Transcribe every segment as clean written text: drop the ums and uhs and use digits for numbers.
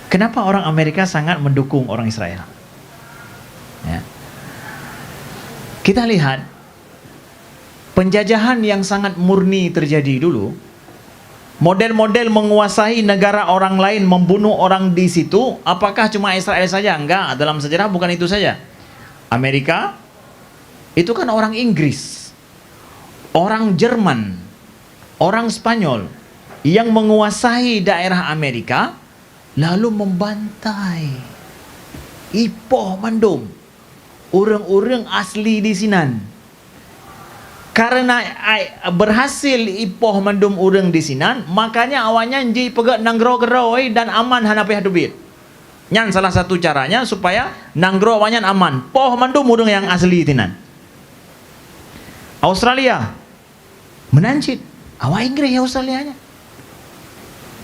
Kenapa orang Amerika sangat mendukung orang Israel? Ya. Kita lihat penjajahan yang sangat murni terjadi dulu. Model-model menguasai negara orang lain, membunuh orang di situ, apakah cuma Israel saja? Enggak, dalam sejarah bukan itu saja. Amerika itu kan orang Inggris, orang Jerman, orang Spanyol yang menguasai daerah Amerika, lalu membantai, ipoh mandum orang-orang asli di sinan. Karena berhasil ipoh mandum orang di sinan, makanya awalnya ji pegat nanggro geroi dan aman hanapi hadubit. Nyan salah satu caranya supaya nanggro awalnya aman. Poh mandum orang yang asli tinan. Australia menancit awak Inggris Australianya.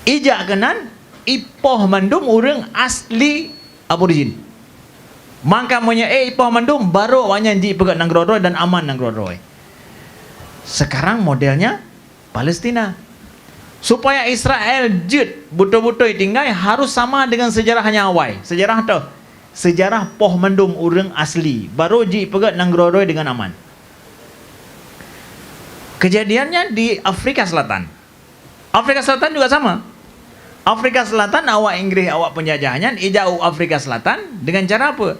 Ijak kenan ipoh mandum orang asli aborigin. Maka punya ipoh mandum baru awalnya ji pegat nanggro geroi dan aman nanggro geroi. Sekarang modelnya Palestina. Supaya Israel jut betul-betul tinggal harus sama dengan sejarahnya awal. Sejarah tu, sejarah poh mandum orang asli. Baru ji pegat nanggrodoi dengan aman. Kejadiannya di Afrika Selatan. Afrika Selatan juga sama. Afrika Selatan awak Inggris awak penjajahannya ijau Afrika Selatan dengan cara apa?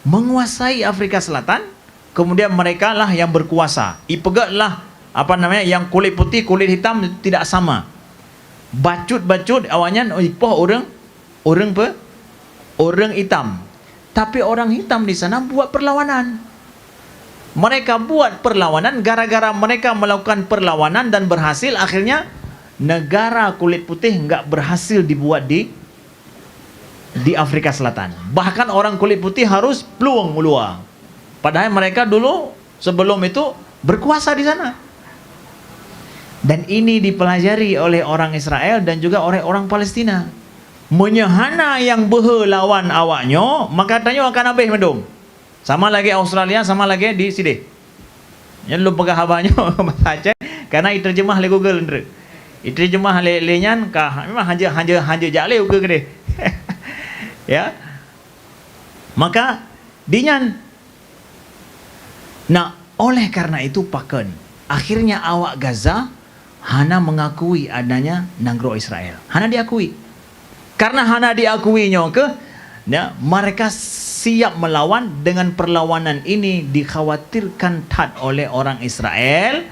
Menguasai Afrika Selatan. Kemudian mereka lah yang berkuasa. Ipegatlah apa namanya yang kulit putih, kulit hitam tidak sama. Bacut-bacut awalnya ipoh orang apa? Orang hitam. Tapi orang hitam di sana buat perlawanan. Mereka buat perlawanan gara-gara mereka melakukan perlawanan dan berhasil, akhirnya negara kulit putih enggak berhasil dibuat di Afrika Selatan. Bahkan orang kulit putih harus peluang meluang. Padahal mereka dulu sebelum itu berkuasa di sana. Dan ini dipelajari oleh orang Israel dan juga oleh orang Palestina. Menyehana yang berlawan awaknya, maka tanya akan habis mendung. Sama lagi Australia, sama lagi di sini. Yang lu pegang habarnya bahasa Aceh karena diterjemah oleh Google ndre. Diterjemah oleh lenyan kah memang hanja jale ke gede. Ya. Maka dinyan. Nah, oleh karena itu paken, akhirnya awak Gaza hana mengakui adanya nanggro Israel. Hana diakui. Karena hana diakuinya ya, mereka siap melawan. Dengan perlawanan ini dikhawatirkan tat oleh orang Israel.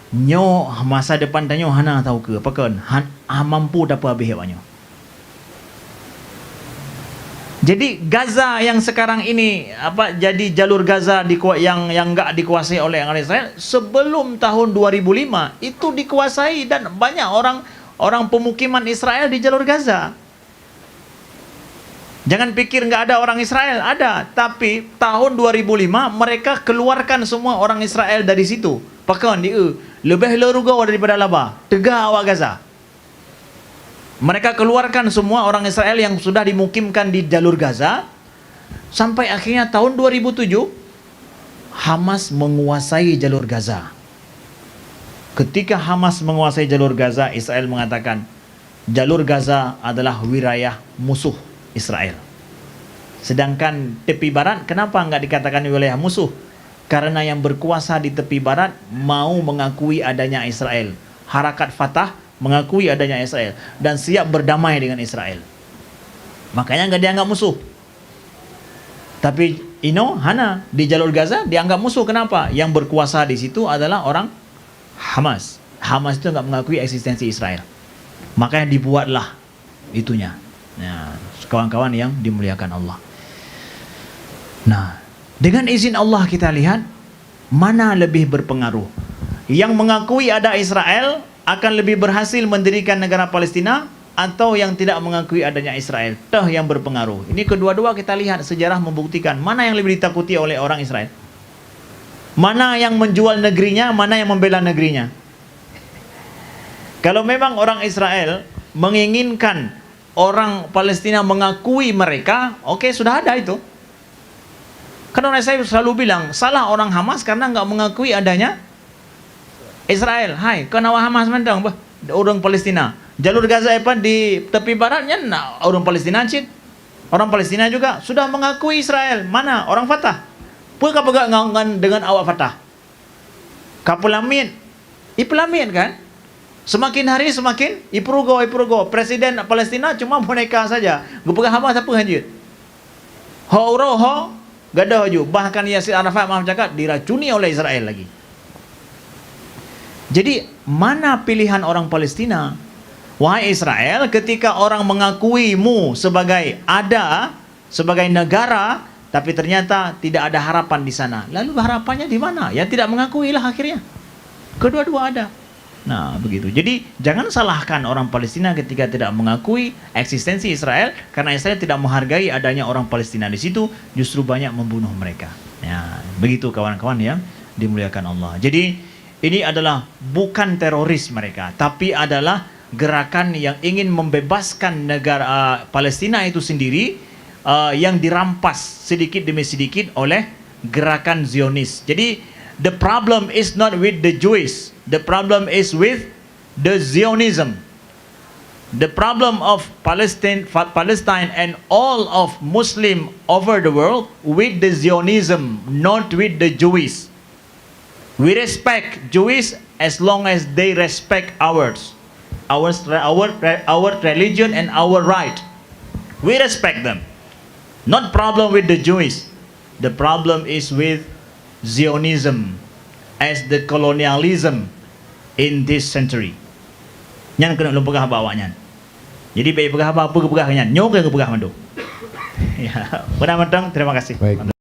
Nyo masa depan tanya hana tahu ke paken, mampu dapat habis awaknya. Jadi Gaza yang sekarang ini jadi jalur Gaza yang enggak dikuasai oleh orang Israel sebelum tahun 2005 itu dikuasai dan banyak orang pemukiman Israel di jalur Gaza. Jangan pikir enggak ada orang Israel, ada, tapi tahun 2005 mereka keluarkan semua orang Israel dari situ. Pakai dia lebih lerugau daripada laba. Tegak awak Gaza. Mereka keluarkan semua orang Israel yang sudah dimukimkan di jalur Gaza. Sampai akhirnya tahun 2007 Hamas menguasai jalur Gaza. Ketika Hamas menguasai jalur Gaza, Israel mengatakan jalur Gaza adalah wilayah musuh Israel. Sedangkan tepi barat, kenapa enggak dikatakan wilayah musuh? Karena yang berkuasa di tepi barat mau mengakui adanya Israel. Harakat Fatah mengakui adanya Israel dan siap berdamai dengan Israel. Makanya enggak dianggap musuh. Tapi hana di jalur Gaza dianggap musuh. Kenapa? Yang berkuasa di situ adalah orang Hamas. Hamas itu enggak mengakui eksistensi Israel. Makanya dibuatlah itunya. Nah, kawan-kawan yang dimuliakan Allah. Nah, dengan izin Allah kita lihat mana lebih berpengaruh. Yang mengakui ada Israel akan lebih berhasil mendirikan negara Palestina atau yang tidak mengakui adanya Israel. Toh yang berpengaruh. Ini kedua-dua kita lihat sejarah membuktikan mana yang lebih ditakuti oleh orang Israel. Mana yang menjual negerinya, mana yang membela negerinya. Kalau memang orang Israel menginginkan orang Palestina mengakui mereka, oke, sudah ada itu. Karena saya selalu bilang, salah orang Hamas karena enggak mengakui adanya Israel. Hai, kenapa Hamas mentang orang Palestina? Jalur Gaza apa di tepi baratnya nah, orang Palestina cit. Orang Palestina juga sudah mengakui Israel. Mana orang Fatah? Puka pegak ngangan dengan awak Fatah. Kapulamin. Ipelamin kan? Semakin hari semakin ipurugo. Presiden Palestina cuma boneka saja. Gupegah apa siapa hanjut. Ho gadah ju. Bahkan Yasir Arafat maaf cakap diracuni oleh Israel lagi. Jadi mana pilihan orang Palestina? Wahai Israel, ketika orang mengakuimu sebagai sebagai negara, tapi ternyata tidak ada harapan di sana. Lalu harapannya di mana? Ya tidak mengakuilah akhirnya. Kedua-dua ada. Nah, begitu. Jadi jangan salahkan orang Palestina ketika tidak mengakui eksistensi Israel, karena Israel tidak menghargai adanya orang Palestina di situ, justru banyak membunuh mereka. Ya, begitu kawan-kawan yang dimuliakan Allah. Jadi ini adalah bukan teroris mereka, tapi adalah gerakan yang ingin membebaskan negara Palestina itu sendiri yang dirampas sedikit demi sedikit oleh gerakan Zionis. Jadi the problem is not with the Jewish, the problem is with the Zionism. The problem of Palestine and all of Muslim over the world with the Zionism, not with the Jewish. We respect Jewish as long as they respect ours. Our religion and our right. We respect them. Not problem with the Jewish. The problem is with Zionism as the colonialism in this century. Nyan kena belum pegah bawa nyan. Jadi baik pegah apa pegah nyan. Nyok ke pegah mandu. Ya, benar matang. Terima kasih. Baik.